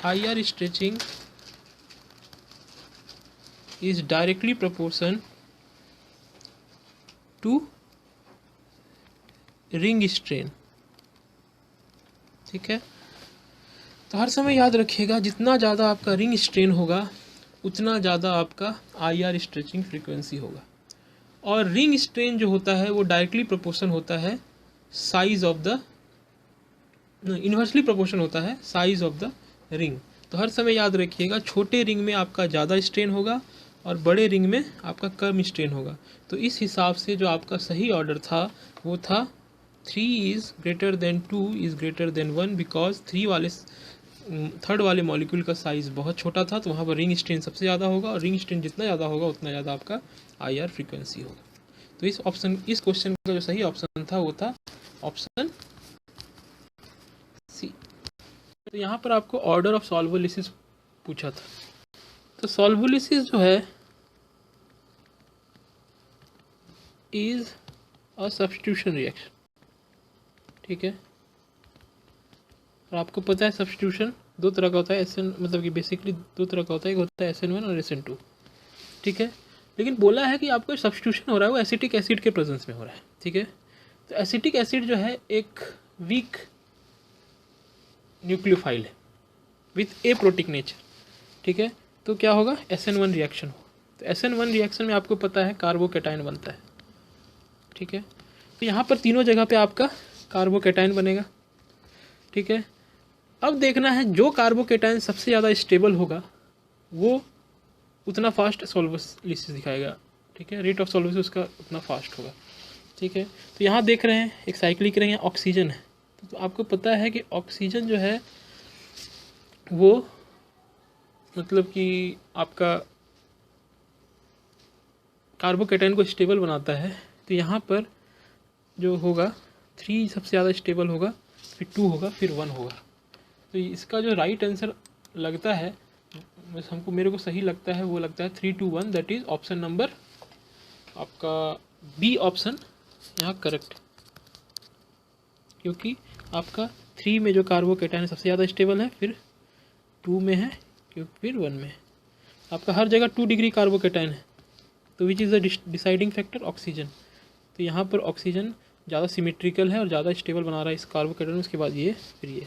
IR stretching is directly proportional to ring strain। ठीक है, तो हर समय याद रखिएगा जितना ज़्यादा आपका रिंग स्ट्रेन होगा उतना ज़्यादा आपका IR स्ट्रेचिंग फ्रीक्वेंसी होगा, और रिंग स्ट्रेन जो होता है वो डायरेक्टली प्रोपोर्शन होता है size of the inversely proportion होता है साइज ऑफ द रिंग। तो हर समय याद रखिएगा छोटे रिंग में आपका ज़्यादा स्ट्रेन होगा और बड़े रिंग में आपका कम स्ट्रेन होगा। तो इस हिसाब से जो आपका सही ऑर्डर था वो था 3 is greater than 2 is greater than 1, because third वाले मॉलिक्यूल का साइज़ बहुत छोटा था, तो वहाँ पर रिंग स्ट्रेन सबसे ज़्यादा होगा, और रिंग स्ट्रेन जितना ज़्यादा होगा उतना ज़्यादा आपका IR फ्रीक्वेंसी होगा। तो इस क्वेश्चन का जो सही ऑप्शन था वो था ऑप्शन सी। तो यहाँ पर आपको ऑर्डर ऑफ सॉल्वोलिसिस पूछा था, तो सॉल्वोलिसिस जो है इज अ सब्स्टिट्यूशन रिएक्शन। ठीक है, और आपको पता है सब्स्टिट्यूशन दो तरह का होता है, SN मतलब कि बेसिकली दो तरह का होता है, एक होता है SN1 और SN2। ठीक है, लेकिन बोला है कि आपको सब्स्टिट्यूशन हो रहा है वो एसिटिक एसिड के प्रेजेंस में हो रहा है। ठीक है, तो एसिटिक एसिड जो है एक वीक न्यूक्लियोफाइल है विथ ए प्रोटिक नेचर। ठीक है, तो क्या होगा, SN1 रिएक्शन हो। तो SN1 रिएक्शन में आपको पता है कार्बोकेटाइन बनता है। ठीक है, तो यहाँ पर तीनों जगह पे आपका कार्बोकेटाइन बनेगा। ठीक है, अब देखना है जो कार्बोकेटाइन सबसे ज़्यादा स्टेबल होगा वो उतना फास्ट सॉल्वोलिसिस दिखाएगा। ठीक है, रेट ऑफ सॉल्वोलिसिस उसका उतना फास्ट होगा। ठीक है, तो यहाँ देख रहे हैं एक साइक्लिक रिंग है, ऑक्सीजन है, तो आपको पता है कि ऑक्सीजन जो है वो मतलब कि आपका कार्बोकेटाइन को स्टेबल बनाता है। तो यहाँ पर जो होगा 3 सबसे ज़्यादा स्टेबल होगा, फिर 2 होगा, फिर 1 होगा। तो इसका जो राइट आंसर लगता है मेरे को सही लगता है वो लगता है 3, 2, 1, दैट इज ऑप्शन नंबर आपका बी ऑप्शन यहाँ करेक्ट, क्योंकि आपका 3 में जो कार्बोकेटाइन सबसे ज़्यादा स्टेबल है, फिर 2 में है, क्योंकि फिर 1 में है। आपका हर जगह 2 डिग्री कार्बोकेटाइन है, तो which is the deciding factor, oxygen. तो यहाँ पर ऑक्सीजन ज़्यादा सिमेट्रिकल है और ज़्यादा स्टेबल बना रहा है इस कार्बोकेटाइन। उसके बाद ये फिर ये।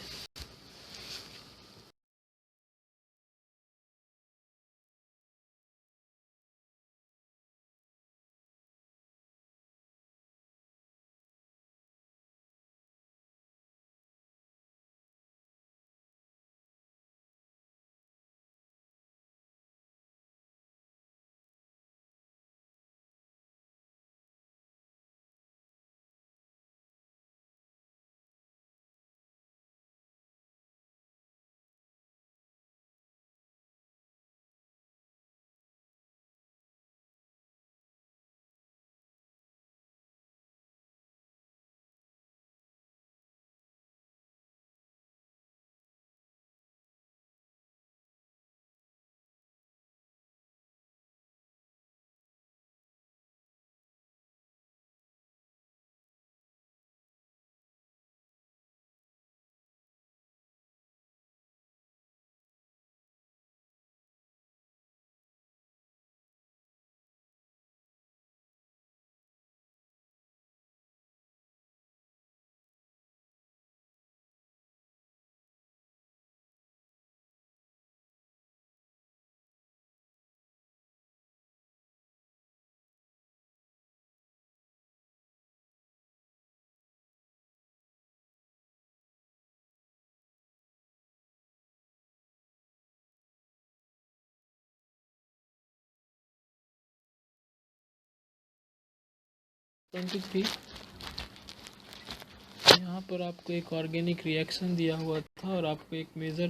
यहाँ पर आपको एक ऑर्गेनिक रिएक्शन दिया हुआ था और आपको एक मेज़र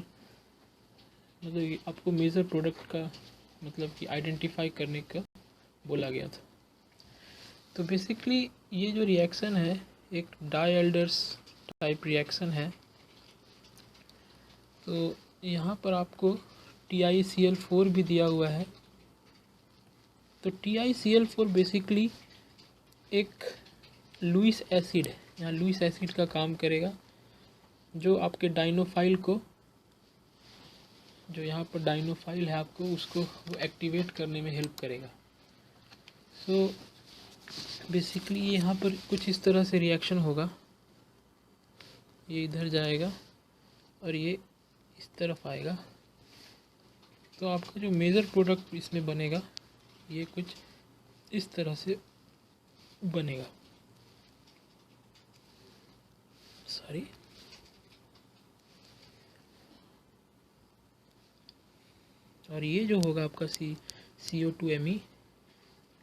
मतलब आपको मेज़र प्रोडक्ट का मतलब कि आइडेंटिफाई करने का बोला गया था। तो बेसिकली ये जो रिएक्शन है एक डाईएल्डर्स टाइप रिएक्शन है। तो यहाँ पर आपको TiCl4 भी दिया हुआ है। तो TiCl4 बेसिकली एक लुईस एसिड है, यहाँ लुईस एसिड का काम करेगा जो आपके डाइनोफाइल को, जो यहाँ पर डाइनोफाइल है आपको उसको वो एक्टिवेट करने में हेल्प करेगा। सो बेसिकली यहाँ पर कुछ इस तरह से रिएक्शन होगा, ये इधर जाएगा और ये इस तरफ आएगा। तो आपका जो मेजर प्रोडक्ट इसमें बनेगा ये कुछ इस तरह से बनेगा। सॉरी, और ये जो होगा आपका CO2Me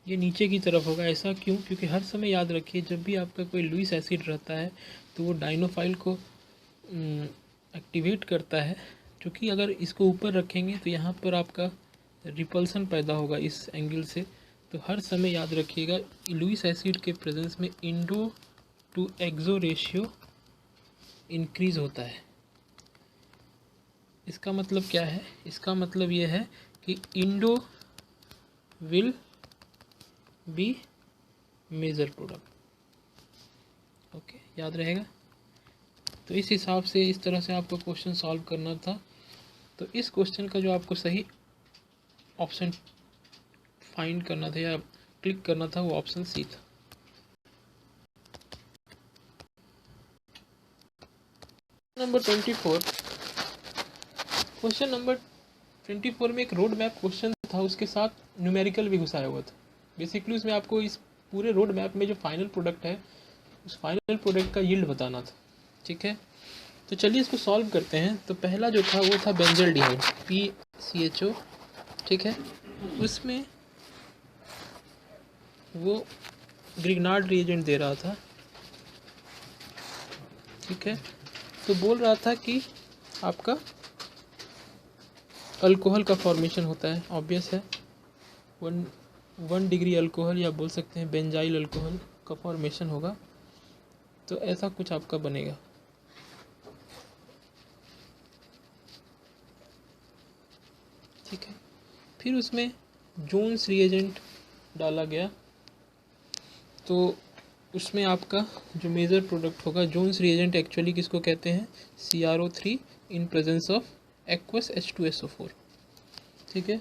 ये नीचे की तरफ होगा। ऐसा क्यों? क्योंकि हर समय याद रखिए जब भी आपका कोई लुईस एसिड रहता है तो वो डाइनोफाइल को एक्टिवेट करता है, क्योंकि अगर इसको ऊपर रखेंगे तो यहाँ पर आपका रिपल्सन पैदा होगा इस एंगल से। तो हर समय याद रखिएगा लुईस एसिड के प्रेजेंस में endo to exo ratio increase होता है। इसका मतलब क्या है? इसका मतलब ये है कि endo will be major product. Okay, याद रहेगा। तो इस हिसाब से इस तरह से आपको क्वेश्चन सॉल्व करना था। तो इस क्वेश्चन का जो आपको सही ऑप्शन फाइंड करना था या क्लिक करना था वो ऑप्शन सी था। नंबर 24, क्वेश्चन नंबर 24 में एक रोड मैप क्वेश्चन था, उसके साथ न्यूमेरिकल भी घुसाया हुआ था। बेसिकली उसमें आपको इस पूरे रोड मैप में जो फाइनल प्रोडक्ट है उस फाइनल प्रोडक्ट का यील्ड बताना था। ठीक है, तो चलिए इसको सॉल्व करते हैं। तो पहला जो था वो था बेंजल्डिहाइड PCHO। ठीक है, उसमें वो ग्रिग्नार्ड रिएजेंट दे रहा था। ठीक है, तो बोल रहा था कि आपका अल्कोहल का फॉर्मेशन होता है, ऑब्वियस है 1 डिग्री अल्कोहल या बोल सकते हैं बेंजाइल अल्कोहल का फॉर्मेशन होगा। तो ऐसा कुछ आपका बनेगा। ठीक है, फिर उसमें जोन्स रिएजेंट डाला गया। तो उसमें आपका जो मेजर प्रोडक्ट होगा, जोन्स रिएजेंट एक्चुअली किसको कहते हैं? CrO3 in presence of aqueous H2SO4। ठीक है,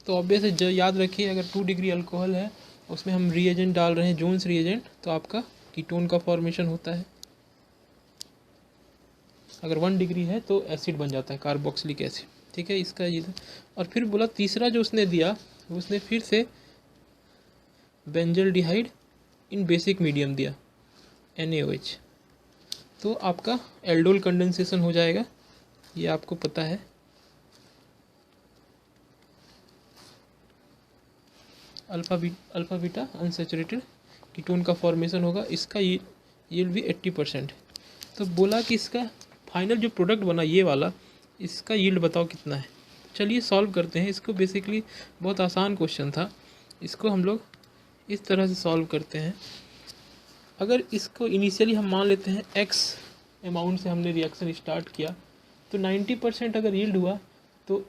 तो ऑब्वियस याद रखिए अगर 2 डिग्री अल्कोहल है उसमें हम रिएजेंट डाल रहे हैं जोन्स रिएजेंट, तो आपका कीटोन का फॉर्मेशन होता है। अगर 1 डिग्री है तो एसिड बन जाता है, कार्बोक्सिलिक एसिड। ठीक है, इसका ये। और फिर बोला तीसरा जो उसने दिया, उसने फिर से बेंजल्डिहाइड इन बेसिक मीडियम दिया NaOH। तो आपका एल्डोल कंडेंसेशन हो जाएगा, ये आपको पता है। अल्फा बीटा अनसैचुरेटेड कीटोन का फॉर्मेशन होगा, इसका यील्ड भी 80%। तो बोला कि इसका फाइनल जो प्रोडक्ट बना ये वाला, इसका यील्ड बताओ कितना है। चलिए सॉल्व करते हैं इसको। बेसिकली बहुत आसान क्वेश्चन था, इसको हम लोग इस तरह से सॉल्व करते हैं। अगर इसको इनिशियली हम मान लेते हैं X अमाउंट से हमने रिएक्शन स्टार्ट किया, तो 90% अगर यील्ड हुआ तो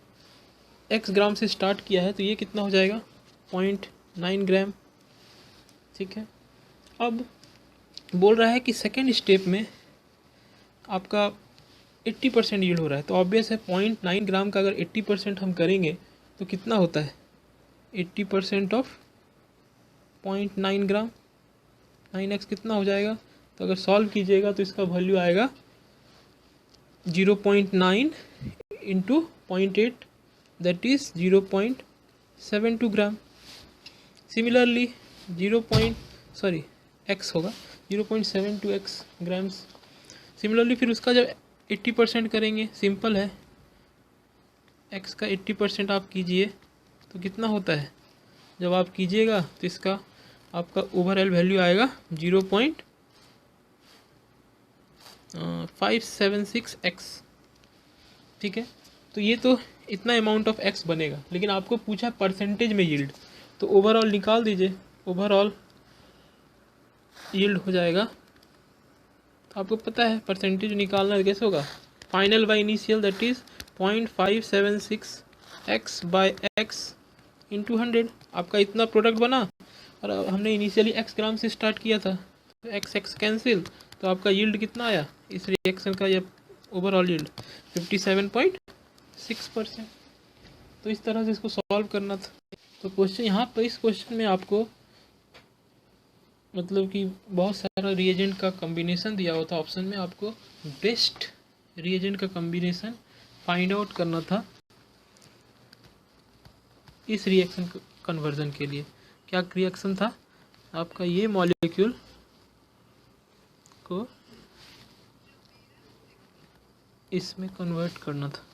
X ग्राम से स्टार्ट किया है तो ये कितना हो जाएगा? 0.9 ग्राम। ठीक है, अब बोल रहा है कि सेकेंड स्टेप में आपका 80% यील्ड हो रहा है। तो ऑब्वियस है 0.9 ग्राम का अगर 80% हम करेंगे तो कितना होता है? 80% ऑफ 0.9 ग्राम, 9x कितना हो जाएगा? तो अगर सॉल्व कीजिएगा तो इसका वैल्यू आएगा 0.9 into 0.8 that is 0.72 gram. Similarly x होगा 0.72x ग्राम्स। सिमिलरली फिर उसका जब 80% करेंगे, सिंपल है, x का 80% आप कीजिए तो कितना होता है? जब आप कीजिएगा तो इसका आपका ओवरऑल वैल्यू आएगा 0.576x। ठीक है, तो ये तो इतना अमाउंट ऑफ x बनेगा, लेकिन आपको पूछा परसेंटेज में यील्ड, तो ओवरऑल निकाल दीजिए। ओवरऑल यील्ड हो जाएगा, तो आपको पता है परसेंटेज निकालना कैसे होगा, final by initial that is 0.576x by x into 100। आपका इतना प्रोडक्ट बना और हमने इनिशियली x ग्राम से स्टार्ट किया था, तो x कैंसिल, तो आपका यील्ड कितना आया इस रिएक्शन का, या ओवरऑल यील्ड 57.6%। तो इस तरह से इसको सॉल्व करना था। तो क्वेश्चन यहाँ पर, इस क्वेश्चन में आपको मतलब कि बहुत सारा रिएजेंट का कम्बिनेशन दिया हुआ था ऑप्शन में, आपको बेस्ट रिएजेंट का कम्बिनेशन फाइंड आउट करना था इस रिएक्शन कन्वर्जन के लिए। क्या रिएक्शन था आपका, ये मॉलिक्यूल को इसमें कन्वर्ट करना था,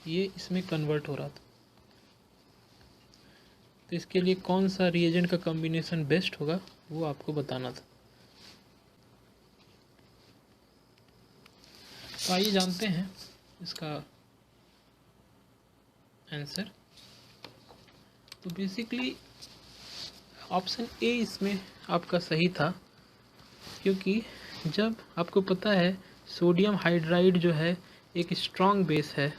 ये इसमें कन्वर्ट हो रहा था। तो इसके लिए कौन सा रिएजेंट का कॉम्बिनेशन बेस्ट होगा वो आपको बताना था। तो आइए जानते हैं इसका आंसर। तो बेसिकली ऑप्शन ए इसमें आपका सही था, क्योंकि जब आपको पता है सोडियम हाइड्राइड जो है एक स्ट्रॉन्ग बेस है,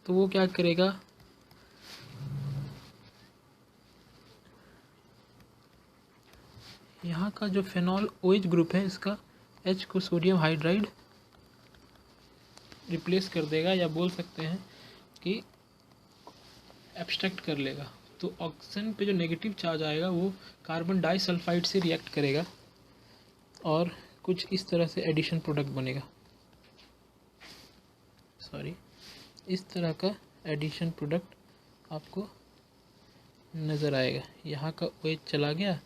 तो वो क्या करेगा, यहाँ का जो फेनॉल OH ग्रुप है इसका H को सोडियम हाइड्राइड रिप्लेस कर देगा, या बोल सकते हैं कि एब्स्ट्रैक्ट कर लेगा। तो ऑक्सीजन पे जो नेगेटिव चार्ज आएगा वो कार्बन डाइसल्फाइड से रिएक्ट करेगा और कुछ इस तरह से एडिशन प्रोडक्ट बनेगा, इस तरह का एडिशन प्रोडक्ट आपको नज़र आएगा। यहाँ का OH चला गया,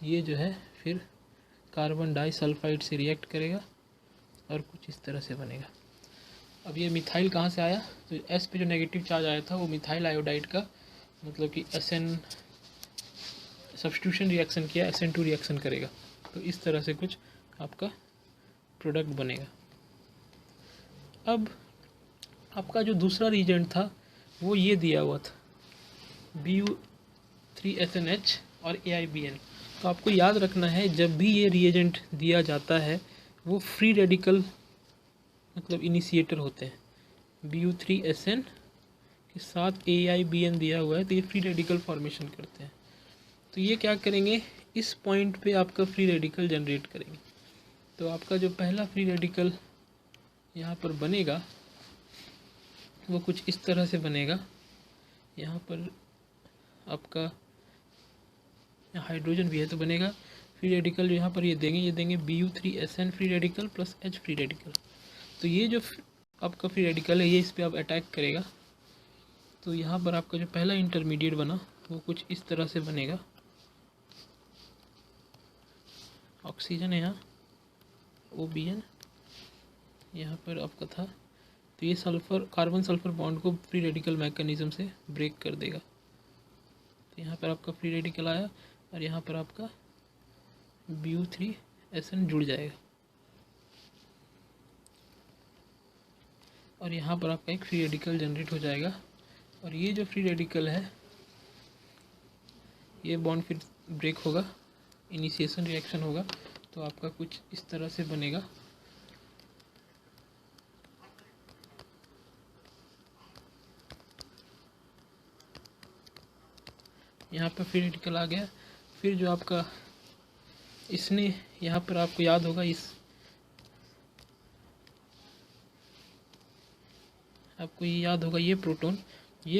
ये जो है फिर कार्बन डाइसल्फाइड से रिएक्ट करेगा और कुछ इस तरह से बनेगा। अब ये मिथाइल कहाँ से आया, तो S पे जो नेगेटिव चार्ज आया था वो मिथाइल आयोडाइड का मतलब कि SN सब्स्टिट्यूशन रिएक्शन किया, SN2 रिएक्शन करेगा, तो इस तरह से कुछ आपका प्रोडक्ट बनेगा। अब आपका जो दूसरा रिएजेंट था वो ये दिया हुआ था Bu3SNH और AIBN। तो आपको याद रखना है जब भी ये रिएजेंट दिया जाता है वो फ्री रेडिकल मतलब इनिशिएटर होते हैं। Bu3SN के साथ AIBN दिया हुआ है तो ये फ्री रेडिकल फॉर्मेशन करते हैं। तो ये क्या करेंगे, इस पॉइंट पे आपका फ्री रेडिकल जनरेट करेंगे। तो आपका जो पहला फ्री रेडिकल यहाँ पर बनेगा वो कुछ इस तरह से बनेगा। यहाँ पर आपका हाइड्रोजन भी है तो बनेगा फ्री रेडिकल जो यहाँ पर ये देंगे Bu3SN free radical plus H free radical. तो ये जो आपका फ्री रेडिकल है ये इस पर अब अटैक करेगा। तो यहाँ पर आपका जो पहला इंटरमीडिएट बना वो कुछ इस तरह से बनेगा। ऑक्सीजन है यहाँ, OBN यहाँ पर आपका था, तो ये सल्फ़र कार्बन सल्फ़र बॉन्ड को फ्री रेडिकल मैकेनिज़्म से ब्रेक कर देगा। तो यहाँ पर आपका फ्री रेडिकल आया और यहाँ पर आपका Bu3SN जुड़ जाएगा और यहाँ पर आपका एक फ्री रेडिकल जनरेट हो जाएगा। और ये जो फ्री रेडिकल है ये बॉन्ड फिर ब्रेक होगा, इनिशिएशन रिएक्शन होगा, तो आपका कुछ इस तरह से बनेगा। यहाँ पर फ्री रेडिकल आ गया। फिर जो आपका इसने यहाँ पर आपको याद होगा आपको ये याद होगा ये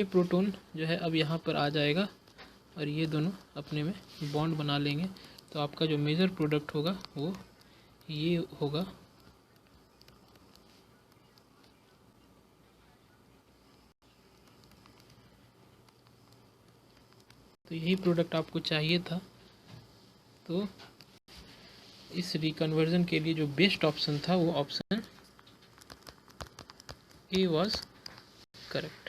प्रोटॉन जो है अब यहाँ पर आ जाएगा और ये दोनों अपने में बॉन्ड बना लेंगे। तो आपका जो मेजर प्रोडक्ट होगा वो ये होगा। तो यही प्रोडक्ट आपको चाहिए था। तो इस रिकन्वर्जन के लिए जो बेस्ट ऑप्शन था वो ऑप्शन ए वाज करेक्ट।